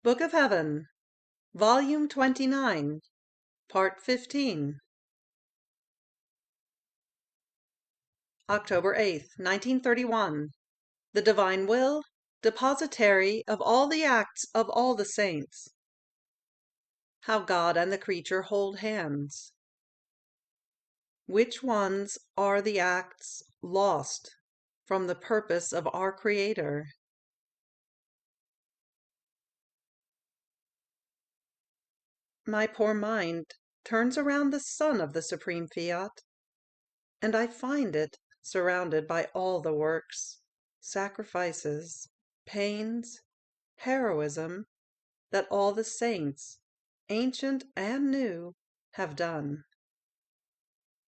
Book of Heaven, Volume 29, Part 15. October 8th, 1931. The Divine Will, depositary of all the acts of all the saints. How God and the creature hold hands. Which ones are the acts lost from the purpose of our Creator? My poor mind turns around the sun of the supreme Fiat, and I find it surrounded by all the works, sacrifices, pains, heroism that all the saints, ancient and new, have done.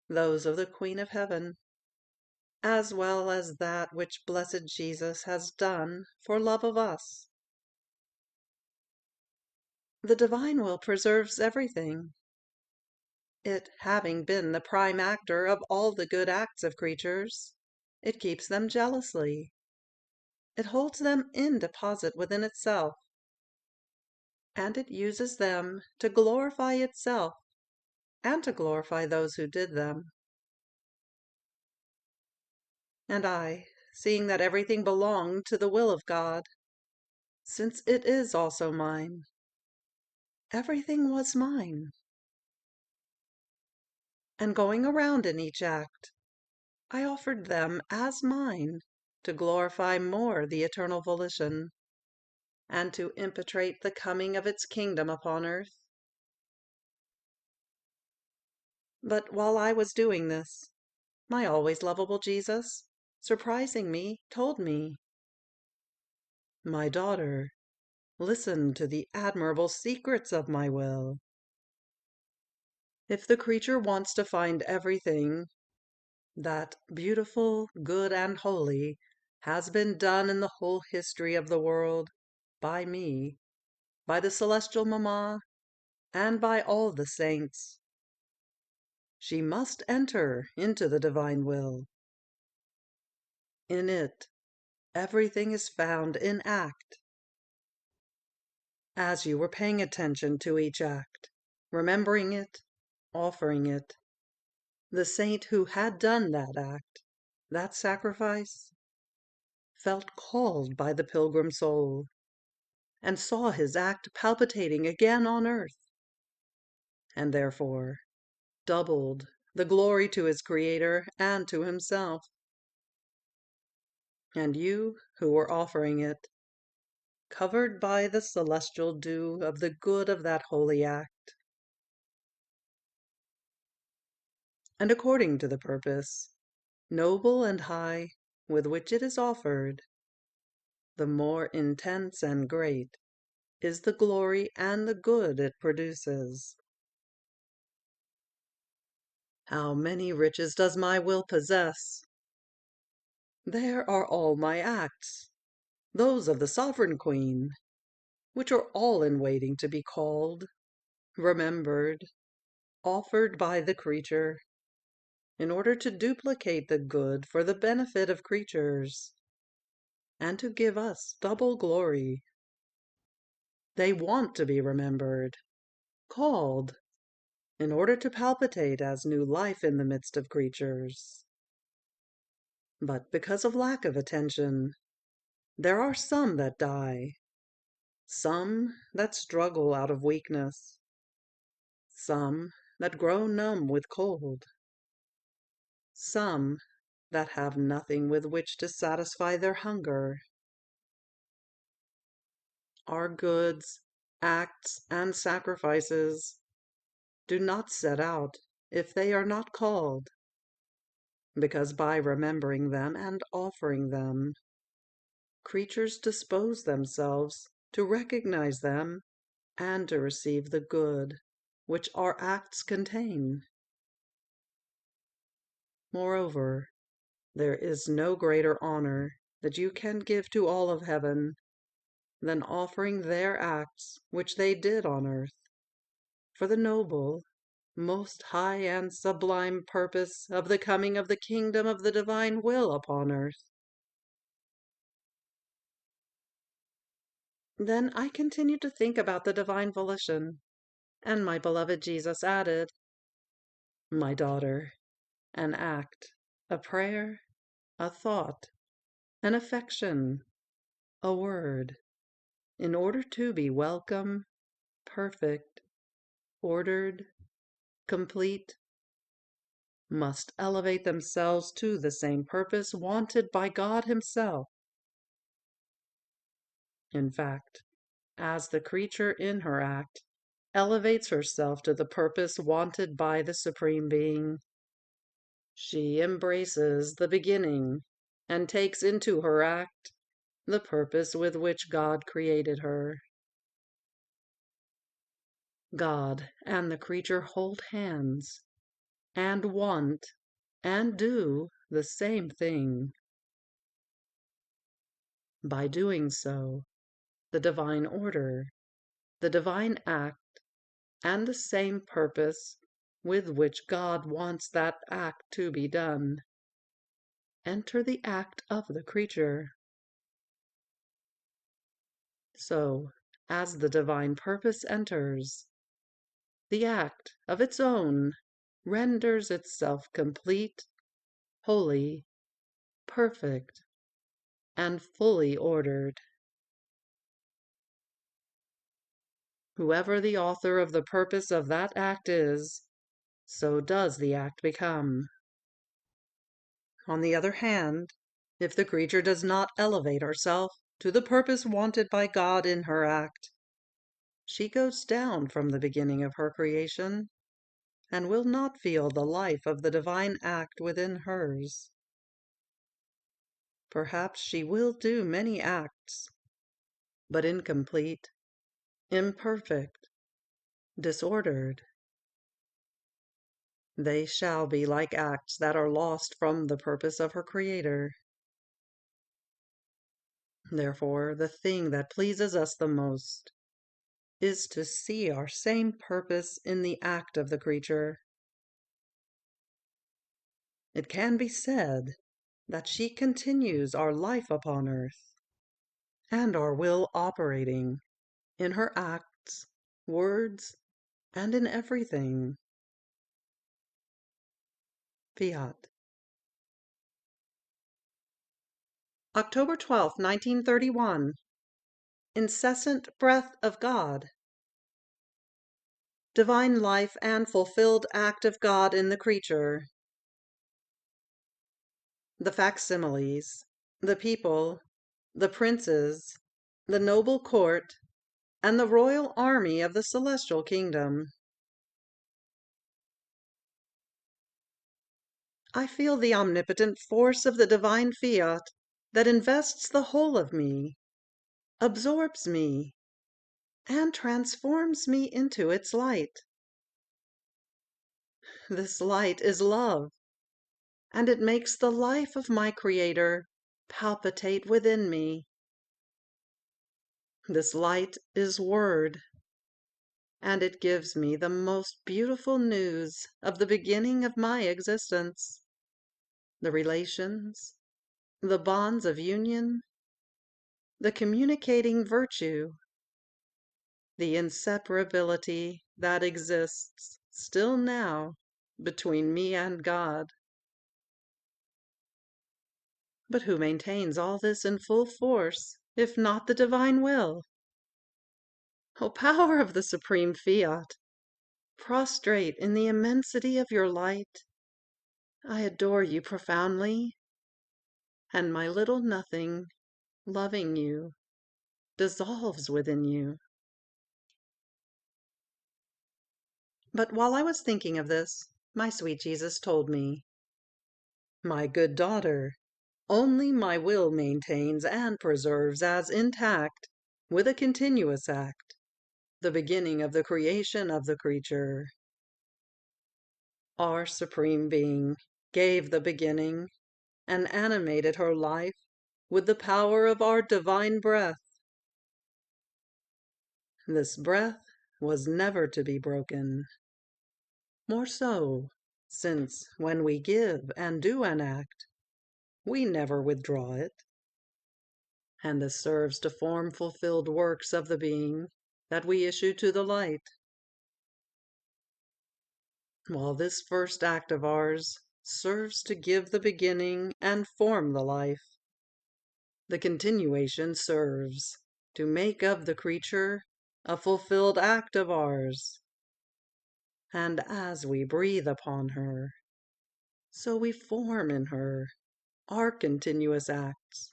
Those of the Queen of Heaven, as well as that which blessed Jesus has done for love of us. The divine will preserves everything. It having been the prime actor of all the good acts of creatures, it keeps them jealously. It holds them in deposit within itself, and it uses them to glorify itself and to glorify those who did them. And I, seeing that everything belonged to the will of God, since it is also mine, everything was mine. And going around in each act, I offered them as mine to glorify more the eternal volition, and to impetrate the coming of its kingdom upon earth. But while I was doing this, my always lovable Jesus, surprising me, told me, "My daughter, listen to the admirable secrets of my will. If the creature wants to find everything that beautiful, good, and holy has been done in the whole history of the world by me, by the celestial Mamma, and by all the saints, she must enter into the divine will. In it, everything is found in act. As you were paying attention to each act, remembering it, offering it, the saint who had done that act, that sacrifice, felt called by the pilgrim soul, and saw his act palpitating again on earth, and therefore doubled the glory to his Creator and to himself. And you who were offering it, covered by the celestial dew of the good of that holy act, and according to the purpose, noble and high, with which it is offered, the more intense and great is the glory and the good it produces. How many riches does my will possess? There are all my acts, those of the sovereign queen, which are all in waiting to be called, remembered, offered by the creature, in order to duplicate the good for the benefit of creatures, and to give us double glory. They want to be remembered, called, in order to palpitate as new life in the midst of creatures. But because of lack of attention, there are some that die, some that struggle out of weakness, some that grow numb with cold, some that have nothing with which to satisfy their hunger. Our goods, acts, and sacrifices do not set out if they are not called, because by remembering them and offering them, creatures dispose themselves to recognize them and to receive the good which our acts contain. Moreover, there is no greater honor that you can give to all of heaven than offering their acts which they did on earth, for the noble, most high and sublime purpose of the coming of the kingdom of the divine will upon earth. Then I continued to think about the divine volition, and my beloved Jesus added, "My daughter, an act, a prayer, a thought, an affection, a word, in order to be welcome, perfect, ordered, complete, must elevate themselves to the same purpose wanted by God Himself. In fact, as the creature in her act elevates herself to the purpose wanted by the Supreme Being, she embraces the beginning and takes into her act the purpose with which God created her. God and the creature hold hands and want and do the same thing. By doing so, the divine order, the divine act, and the same purpose with which God wants that act to be done, enter the act of the creature. So, as the divine purpose enters, the act of its own renders itself complete, holy, perfect, and fully ordered. Whoever the author of the purpose of that act is, so does the act become. On the other hand, if the creature does not elevate herself to the purpose wanted by God in her act, she goes down from the beginning of her creation, and will not feel the life of the divine act within hers. Perhaps she will do many acts, but incomplete, imperfect, disordered. They shall be like acts that are lost from the purpose of her Creator. Therefore, the thing that pleases us the most is to see our same purpose in the act of the creature. It can be said that she continues our life upon earth, and our will operating in her acts, words, and in everything. Fiat. October 12th, 1931. Incessant breath of God. Divine life and fulfilled act of God in the creature. The facsimiles, the people, the princes, the noble court, and the royal army of the celestial kingdom. I feel the omnipotent force of the divine fiat that invests the whole of me, absorbs me, and transforms me into its light. This light is love, and it makes the life of my Creator palpitate within me. This light is Word, and it gives me the most beautiful news of the beginning of my existence, the relations, the bonds of union, the communicating virtue, the inseparability that exists still now between me and God. But who maintains all this in full force, if not the divine will? O power of the supreme fiat, prostrate in the immensity of your light, I adore you profoundly, and my little nothing, loving you, dissolves within you. But while I was thinking of this, my sweet Jesus told me, "My good daughter, only my will maintains and preserves as intact, with a continuous act, the beginning of the creation of the creature. Our Supreme Being gave the beginning and animated her life with the power of our divine breath. This breath was never to be broken. More so, since when we give and do an act, we never withdraw it. and this serves to form fulfilled works of the being that we issue to the light, while this first act of ours serves to give the beginning and form the life. The continuation serves to make of the creature a fulfilled act of ours, and as we breathe upon her, so we form in her our continuous acts,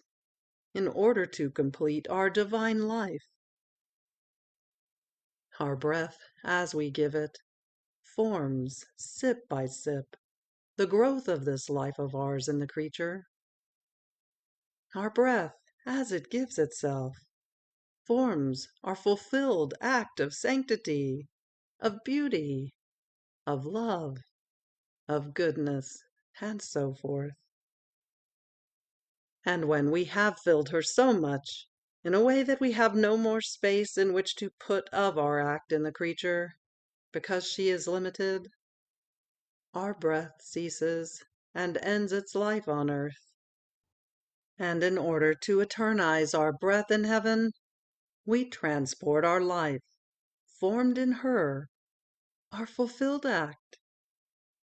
in order to complete our divine life. Our breath, as we give it, forms, sip by sip, the growth of this life of ours in the creature. Our breath, as it gives itself, forms our fulfilled act of sanctity, of beauty, of love, of goodness, and so forth. And when we have filled her so much, in a way that we have no more space in which to put of our act in the creature, because she is limited, our breath ceases and ends its life on earth. And in order to eternize our breath in heaven, we transport our life, formed in her, our fulfilled act,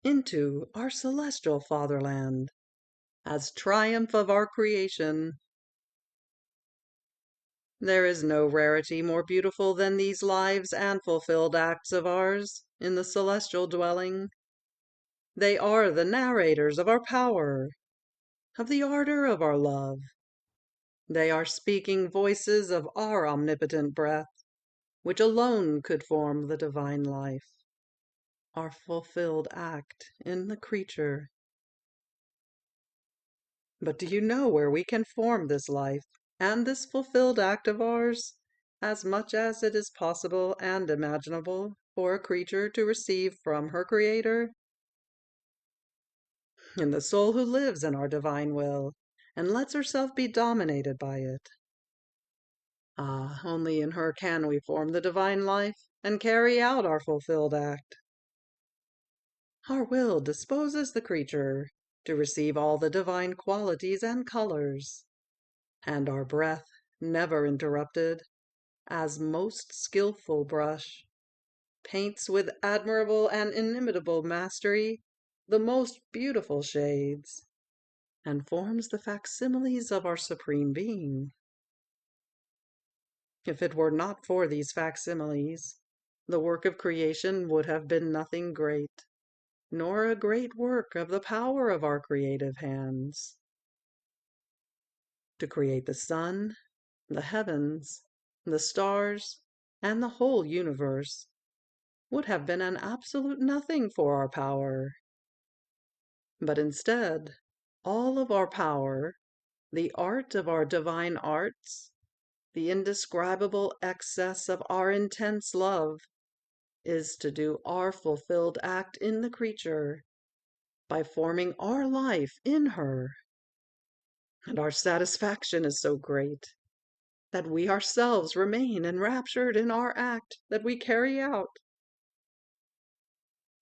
into our celestial fatherland, as triumph of our creation. There is no rarity more beautiful than these lives and fulfilled acts of ours in the celestial dwelling. They are the narrators of our power, of the ardor of our love. They are speaking voices of our omnipotent breath, which alone could form the divine life, our fulfilled act in the creature. But do you know where we can form this life and this fulfilled act of ours, as much as it is possible and imaginable for a creature to receive from her Creator? In the soul who lives in our divine will, and lets herself be dominated by it. Ah, only in her can we form the divine life and carry out our fulfilled act. Our will disposes the creature to receive all the divine qualities and colors, and our breath, never interrupted, as most skillful brush, paints with admirable and inimitable mastery the most beautiful shades, and forms the facsimiles of our Supreme Being. If it were not for these facsimiles, the work of creation would have been nothing great, nor a great work of the power of our creative hands. To create the sun, the heavens, the stars, and the whole universe would have been an absolute nothing for our power. But instead, all of our power, the art of our divine arts, the indescribable excess of our intense love, is to do our fulfilled act in the creature by forming our life in her. And our satisfaction is so great that we ourselves remain enraptured in our act that we carry out.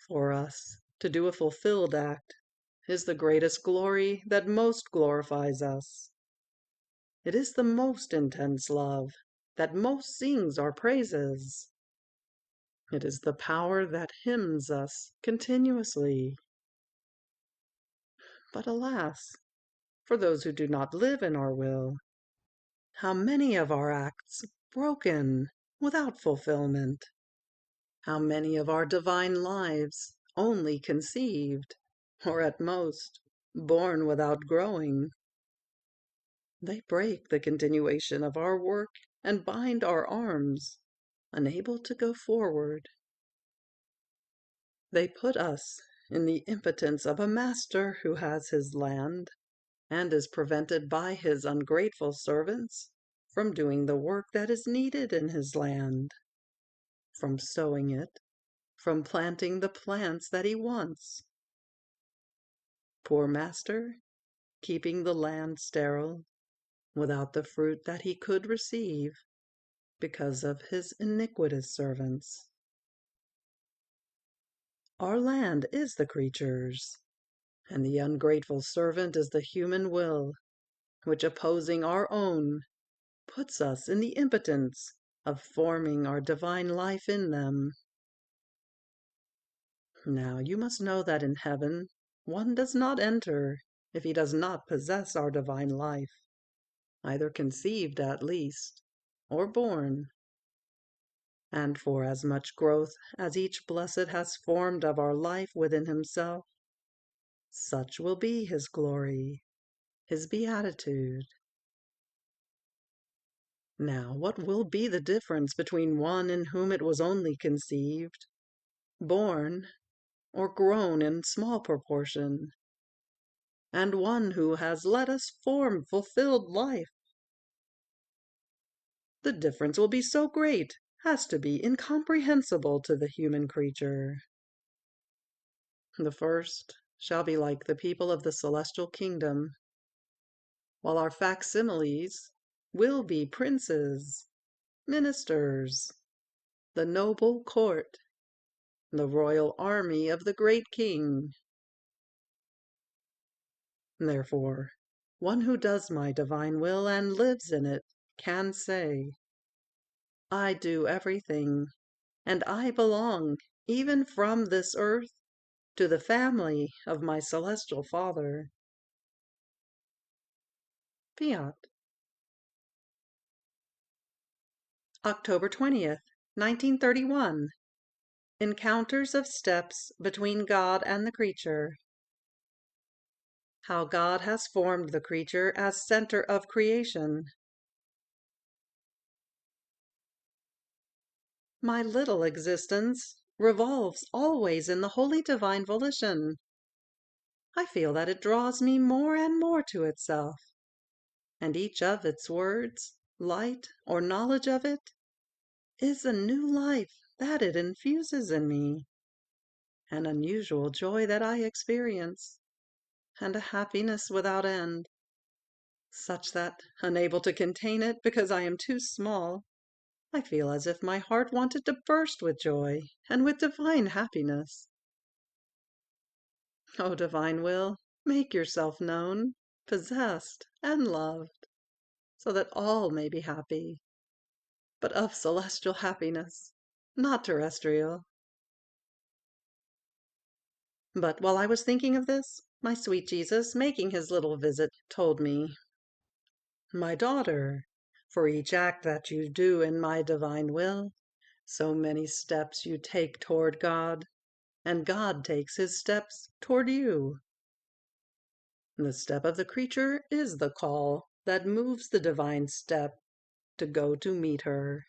For us, to do a fulfilled act is the greatest glory that most glorifies us. It is the most intense love that most sings our praises. It is the power that hymns us continuously. But alas, for those who do not live in our will, how many of our acts broken, without fulfillment! How many of our divine lives only conceived, or at most, born without growing! They break the continuation of our work and bind our arms, unable to go forward. They put us in the impotence of a master who has his land, and is prevented by his ungrateful servants from doing the work that is needed in his land, from sowing it, from planting the plants that he wants. Poor master, keeping the land sterile, without the fruit that he could receive, because of his iniquitous servants. Our land is the creature's, and the ungrateful servant is the human will, which, opposing our own, puts us in the impotence of forming our divine life in them. Now you must know that in heaven one does not enter if he does not possess our divine life, either conceived at least, or born. And for as much growth as each blessed has formed of our life within himself, such will be his glory, his beatitude. Now, what will be the difference between one in whom it was only conceived, born, or grown in small proportion, and one who has let us form fulfilled life? The difference will be so great as to be incomprehensible to the human creature. The first shall be like the people of the celestial kingdom, while our facsimiles will be princes, ministers, the noble court, the royal army of the great king. Therefore, one who does my divine will and lives in it can say, I do everything, and I belong, even from this earth, to the family of my celestial Father. Fiat. October 20th, 1931. Encounters of steps between God and the creature. How God has formed the creature as center of creation. My little existence revolves always in the holy divine volition. I feel that it draws me more and more to itself, and each of its words, light, or knowledge of it, is a new life that it infuses in me, an unusual joy that I experience, and a happiness without end, such that, unable to contain it because I am too small, I feel as if my heart wanted to burst with joy and with divine happiness. O divine will, make yourself known, possessed, and loved, so that all may be happy, but of celestial happiness, not terrestrial. But while I was thinking of this, my sweet Jesus, making his little visit, told me, My daughter, for each act that you do in my divine will, so many steps you take toward God, and God takes his steps toward you. The step of the creature is the call that moves the divine step to go to meet her.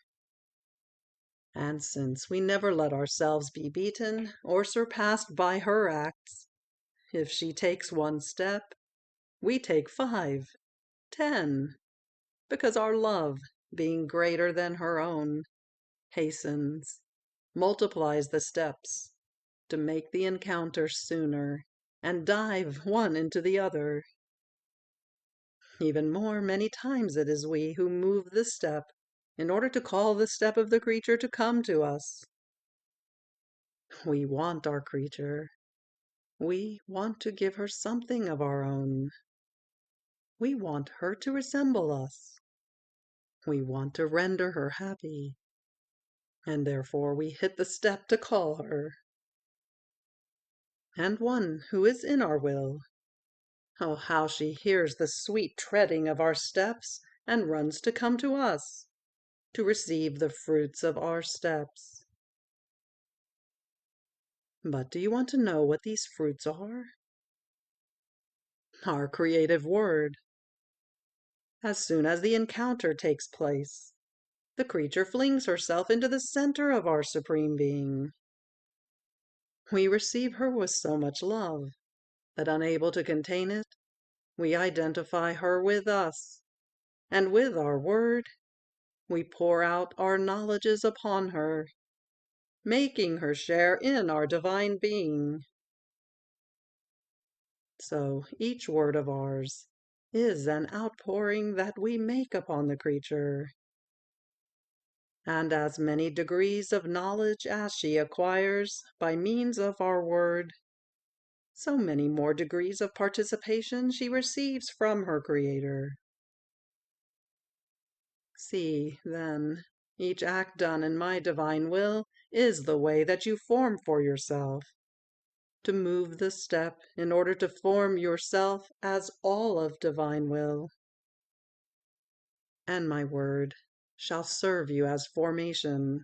And since we never let ourselves be beaten or surpassed by her acts, if she takes one step, we take 5, 10, because our love, being greater than her own, hastens, multiplies the steps to make the encounter sooner and dive one into the other. Even more, many times it is we who move the step in order to call the step of the creature to come to us. We want our creature. We want to give her something of our own. We want her to resemble us. We want to render her happy. And therefore we hit the step to call her. And one who is in our will, oh, how she hears the sweet treading of our steps and runs to come to us, to receive the fruits of our steps. But do you want to know what these fruits are? Our creative word. As soon as the encounter takes place, the creature flings herself into the center of our Supreme Being. We receive her with so much love that, unable to contain it, we identify her with us, and with our word, we pour out our knowledges upon her, making her share in our divine being. So each word of ours is an outpouring that we make upon the creature. And as many degrees of knowledge as she acquires by means of our word, so many more degrees of participation she receives from her Creator. See, then, each act done in my divine will is the way that you form for yourself, to move the step in order to form yourself as all of divine will. And my word shall serve you as formation,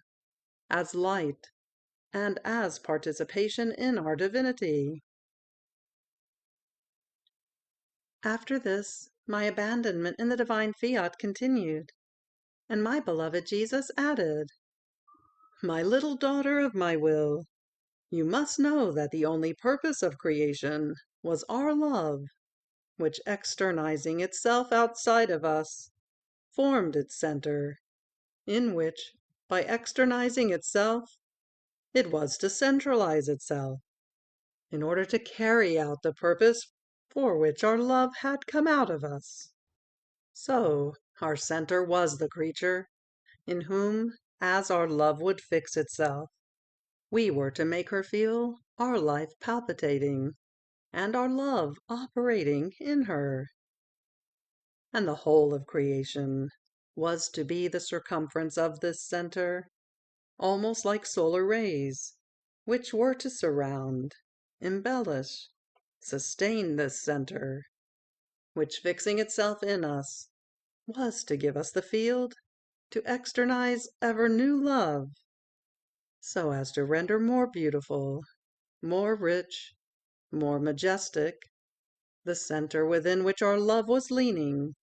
as light, and as participation in our divinity. After this, my abandonment in the divine fiat continued, and my beloved Jesus added, "My little daughter of my will, you must know that the only purpose of creation was our love, which, externizing itself outside of us, formed its center, in which, by externizing itself, it was to centralize itself, in order to carry out the purpose for which our love had come out of us. So, our center was the creature, in whom, as our love would fix itself, we were to make her feel our life palpitating, and our love operating in her. And the whole of creation was to be the circumference of this center, almost like solar rays, which were to surround, embellish, sustain this center, which, fixing itself in us, was to give us the field to externize ever new love, so as to render more beautiful, more rich, more majestic, the center within which our love was leaning,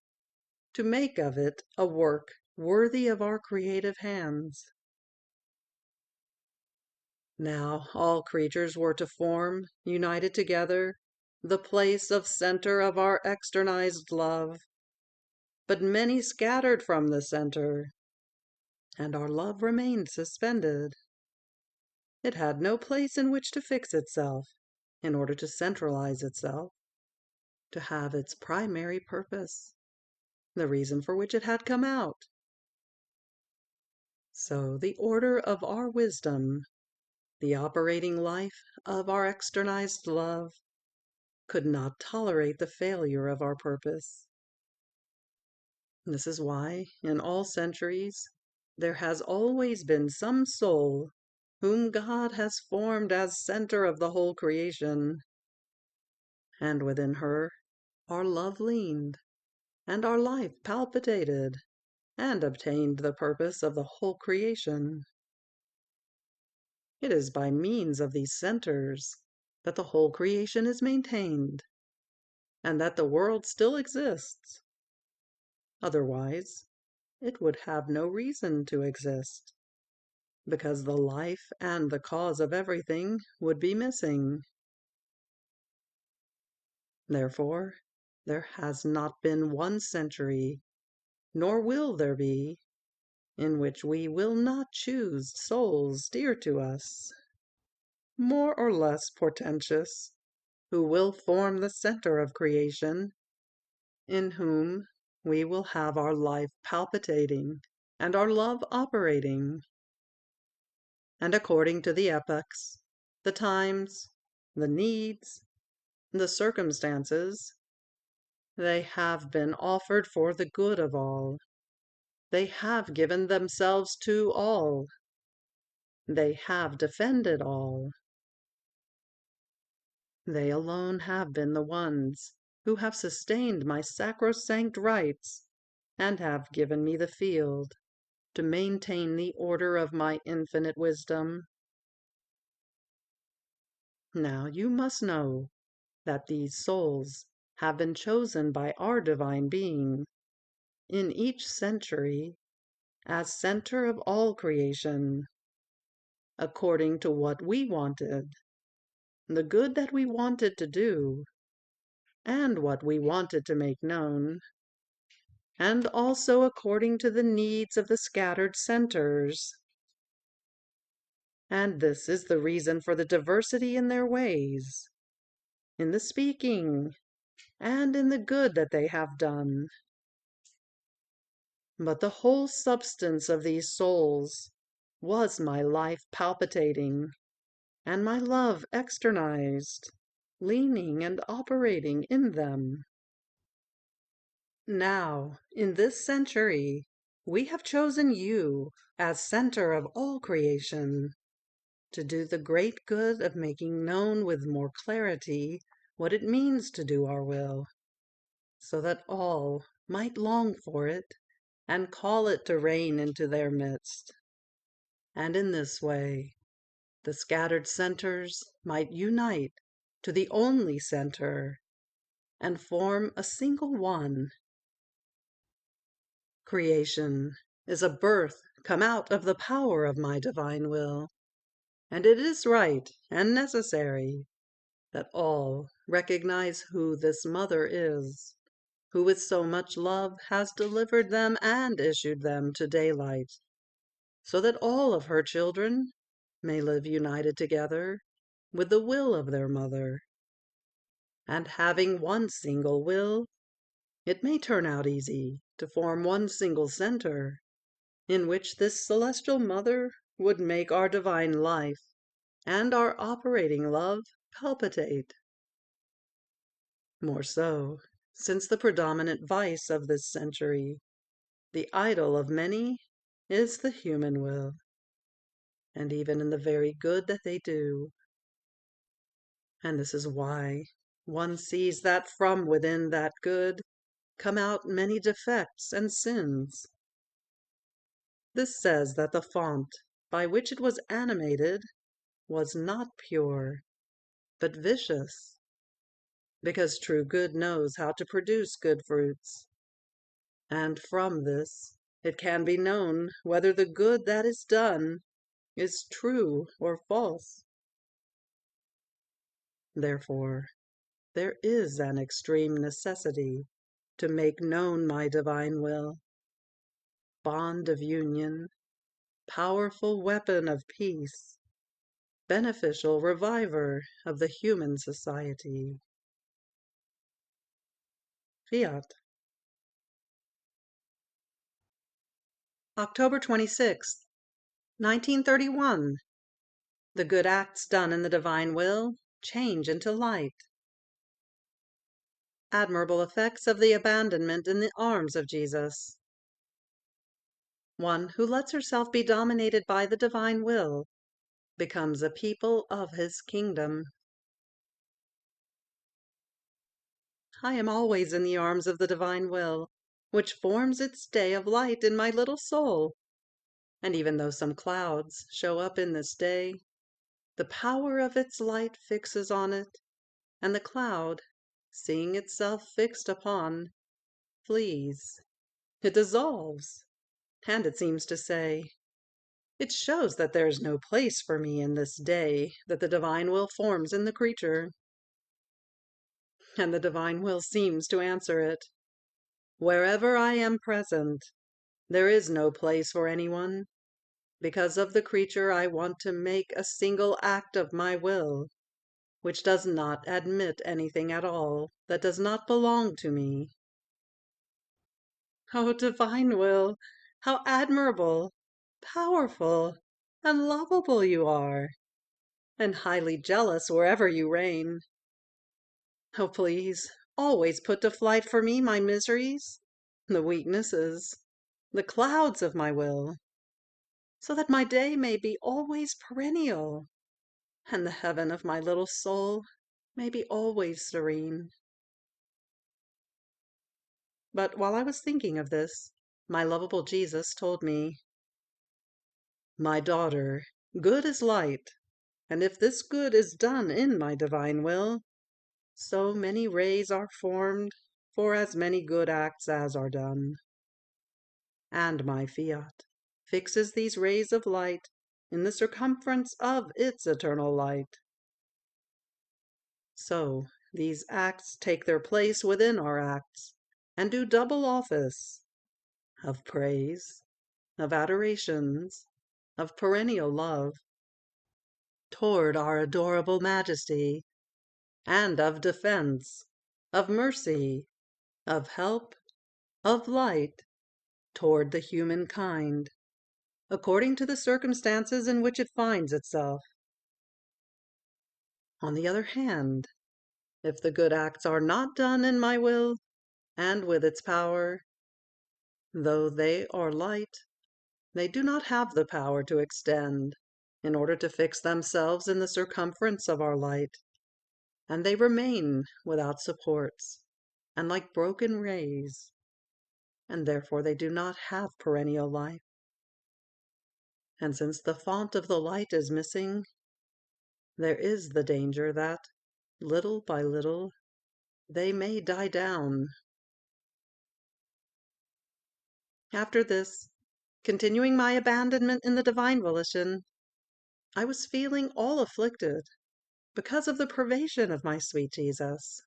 to make of it a work worthy of our creative hands. Now all creatures were to form, united together, the place of center of our externized love, but many scattered from the center, and our love remained suspended. It had no place in which to fix itself, in order to centralize itself, to have its primary purpose, the reason for which it had come out. So the order of our wisdom, the operating life of our externized love, could not tolerate the failure of our purpose. This is why, in all centuries, there has always been some soul whom God has formed as center of the whole creation, and within her our love leaned, and our life palpitated, and obtained the purpose of the whole creation. It is by means of these centers that the whole creation is maintained, and that the world still exists. Otherwise, it would have no reason to exist, because the life and the cause of everything would be missing. Therefore, there has not been one century, nor will there be, in which we will not choose souls dear to us, more or less portentous, who will form the center of creation, in whom we will have our life palpitating and our love operating. And according to the epochs, the times, the needs, the circumstances, they have been offered for the good of all. They have given themselves to all. They have defended all. They alone have been the ones who have sustained my sacrosanct rights, and have given me the field to maintain the order of my infinite wisdom. Now you must know that these souls have been chosen by our divine being, in each century, as center of all creation, according to what we wanted, the good that we wanted to do, and what we wanted to make known, and also according to the needs of the scattered centers. And this is the reason for the diversity in their ways, in the speaking, and in the good that they have done. But the whole substance of these souls was my life palpitating, and my love externized, leaning and operating in them. Now, in this century, we have chosen you as center of all creation to do the great good of making known with more clarity what it means to do our will, so that all might long for it and call it to reign into their midst. And in this way, the scattered centers might unite to the only center and form a single one. Creation is a birth come out of the power of my divine will, and it is right and necessary that all recognize who this mother is, who with so much love has delivered them and issued them to daylight, so that all of her children may live united together with the will of their mother. And having one single will, it may turn out easy to form one single center, in which this celestial mother would make our divine life and our operating love palpitate. More so, since the predominant vice of this century, the idol of many, is the human will, and even in the very good that they do. And this is why one sees that from within that good come out many defects and sins. This says that the font by which it was animated was not pure, but vicious, because true good knows how to produce good fruits. And from this it can be known whether the good that is done is true or false. Therefore, there is an extreme necessity to make known my divine will, bond of union, powerful weapon of peace, beneficial reviver of the human society. Fiat. October 26th, 1931. The good acts done in the divine will change into light. Admirable effects of the abandonment in the arms of Jesus. One who lets herself be dominated by the divine will becomes a people of his kingdom. I am always in the arms of the divine will, which forms its day of light in my little soul. And even though some clouds show up in this day, the power of its light fixes on it, and the cloud, seeing itself fixed upon, flees. It dissolves, and it seems to say, it shows that there is no place for me in this day that the divine will forms in the creature. And the divine will seems to answer it. Wherever I am present, there is no place for anyone, because of the creature I want to make a single act of my will, which does not admit anything at all that does not belong to me. Oh, divine will, how admirable, powerful, and lovable you are, and highly jealous wherever you reign. Oh, please, always put to flight for me my miseries, the weaknesses, the clouds of my will, so that my day may be always perennial, and the heaven of my little soul may be always serene. But while I was thinking of this, my lovable Jesus told me, "My daughter, good is light, and if this good is done in my divine will, so many rays are formed for as many good acts as are done. And my fiat fixes these rays of light in the circumference of its eternal light. So these acts take their place within our acts, and do double office of praise, of adorations, of perennial love toward our adorable Majesty, and of defense, of mercy, of help, of light toward the human kind, according to the circumstances in which it finds itself. On the other hand, if the good acts are not done in my will and with its power, Though they are light, they do not have the power to extend in order to fix themselves in the circumference of our light, and they remain without supports, and like broken rays, and therefore they do not have perennial life. And since the font of the light is missing, there is the danger that, little by little, they may die down. After this, continuing my abandonment in the divine volition, I was feeling all afflicted because of the privation of my sweet Jesus.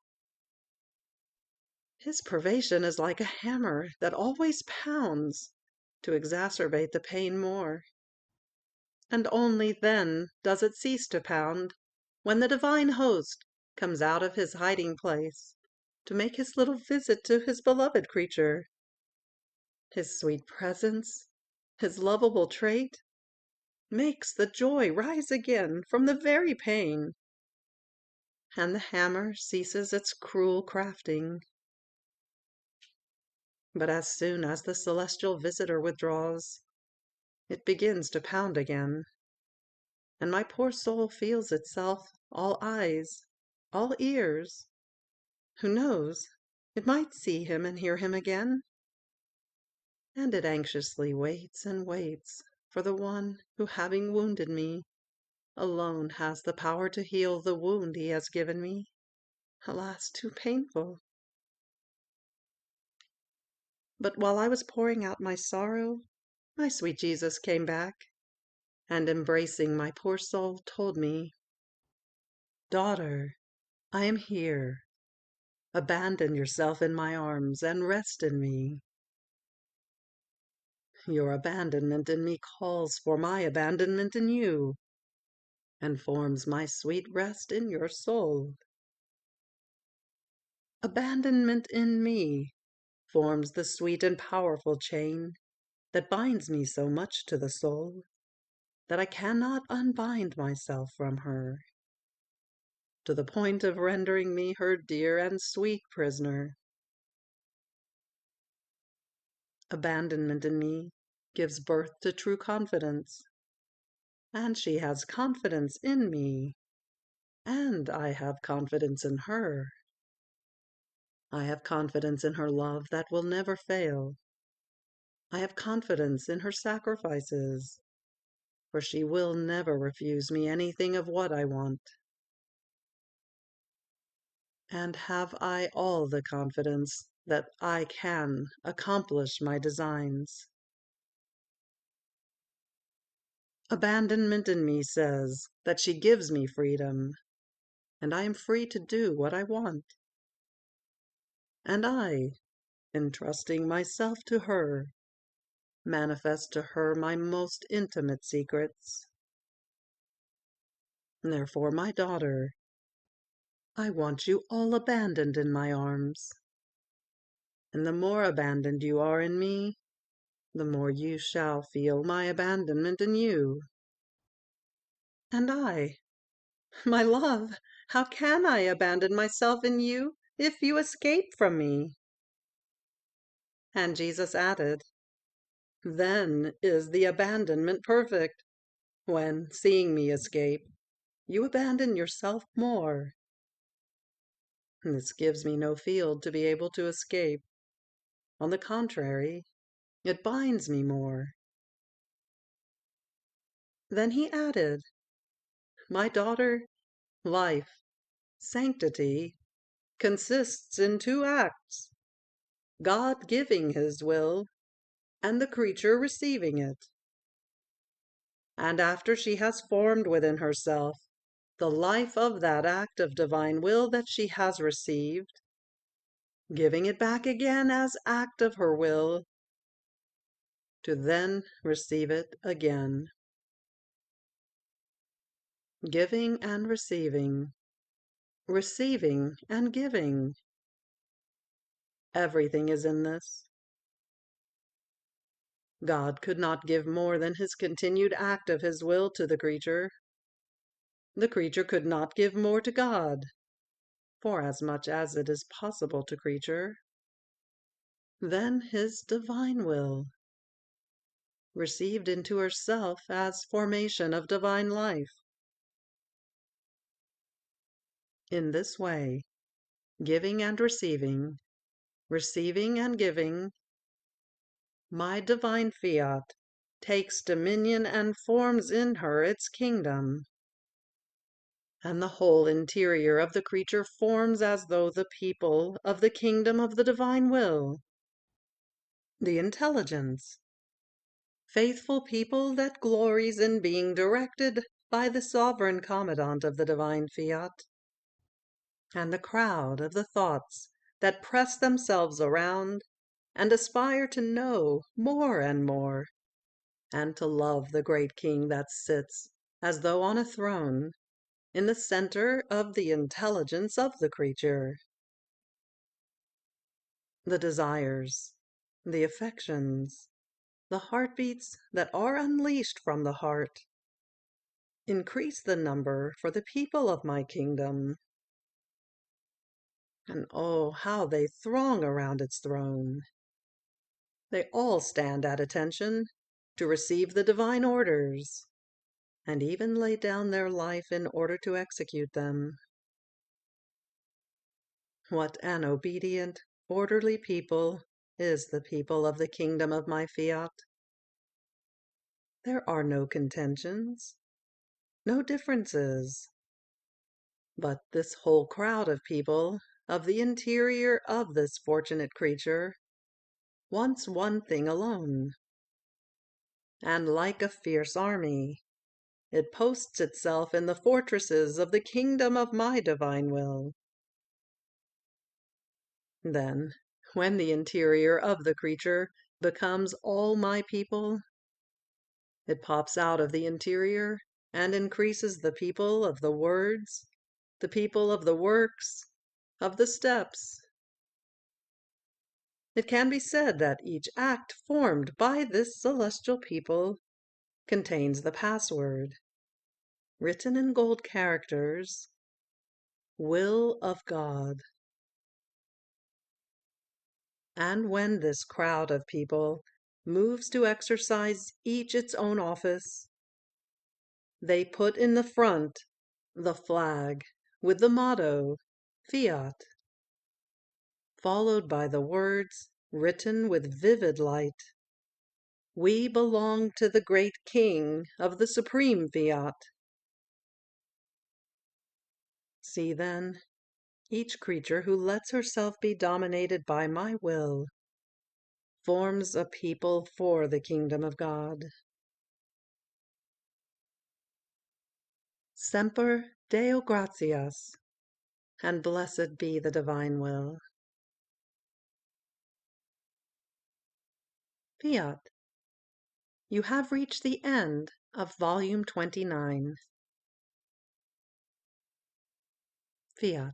His privation is like a hammer that always pounds to exacerbate the pain more. And only then does it cease to pound, when the divine host comes out of his hiding place to make his little visit to his beloved creature. His sweet presence, his lovable trait, makes the joy rise again from the very pain, and the hammer ceases its cruel crafting. But as soon as the celestial visitor withdraws, it begins to pound again, and my poor soul feels itself all eyes, all ears. Who knows? It might see him and hear him again. And it anxiously waits and waits for the one who, having wounded me, alone has the power to heal the wound he has given me. Alas, too painful! But while I was pouring out my sorrow, my sweet Jesus came back, and embracing my poor soul, told me, "Daughter, I am here. Abandon yourself in my arms and rest in me." Your abandonment in me calls for my abandonment in you, and forms my sweet rest in your soul. Abandonment in me forms the sweet and powerful chain that binds me so much to the soul that I cannot unbind myself from her, to the point of rendering me her dear and sweet prisoner. Abandonment in me gives birth to true confidence, and she has confidence in me, and I have confidence in her. I have confidence in her love that will never fail. I have confidence in her sacrifices, for she will never refuse me anything of what I want. And have I all the confidence that I can accomplish my designs. Abandonment in me says that she gives me freedom, and I am free to do what I want. And I, entrusting myself to her, manifest to her my most intimate secrets. Therefore, my daughter, I want you all abandoned in my arms. And the more abandoned you are in me, the more you shall feel my abandonment in you. And I, my love, how can I abandon myself in you if you escape from me? And Jesus added, then is the abandonment perfect, when, seeing me escape, you abandon yourself more. This gives me no field to be able to escape. On the contrary, it binds me more. Then he added, my daughter, life, sanctity, consists in two acts, God giving his will, and the creature receiving it. And after she has formed within herself the life of that act of divine will that she has received, giving it back again as act of her will, to then receive it again. Giving and receiving and giving. Everything is in this. God could not give more than his continued act of his will to the creature. The creature could not give more to God, for as much as it is possible to creature. then his divine will, received into herself as formation of divine life. In this way, giving and receiving and giving, my divine fiat takes dominion and forms in her its kingdom, and the whole interior of the creature forms as though the people of the kingdom of the divine will, the intelligence, faithful people that glories in being directed by the sovereign commandant of the divine fiat, and the crowd of the thoughts that press themselves around and aspire to know more and more, and to love the great king that sits, as though on a throne, in the center of the intelligence of the creature. The desires, the affections, the heartbeats that are unleashed from the heart, increase the number for the people of my kingdom. And oh, how they throng around its throne! They all stand at attention to receive the divine orders, and even lay down their life in order to execute them. What an obedient, orderly people is the people of the kingdom of my fiat! There are no contentions, no differences, but this whole crowd of people of the interior of this fortunate creature wants one thing alone, and like a fierce army, it posts itself in the fortresses of the kingdom of my divine will. Then, when the interior of the creature becomes all my people, it pops out of the interior and increases the people of the words, the people of the works, of the steps. It can be said that each act formed by this celestial people contains the password, written in gold characters, Will of God. And when this crowd of people moves to exercise each its own office, they put in the front the flag with the motto, Fiat, followed by the words written with vivid light, We belong to the great King of the supreme Fiat. See then, each creature who lets herself be dominated by my will forms a people for the kingdom of God. Semper Deo gratias, and blessed be the divine will. Fiat. You have reached the end of volume 29. Fiat.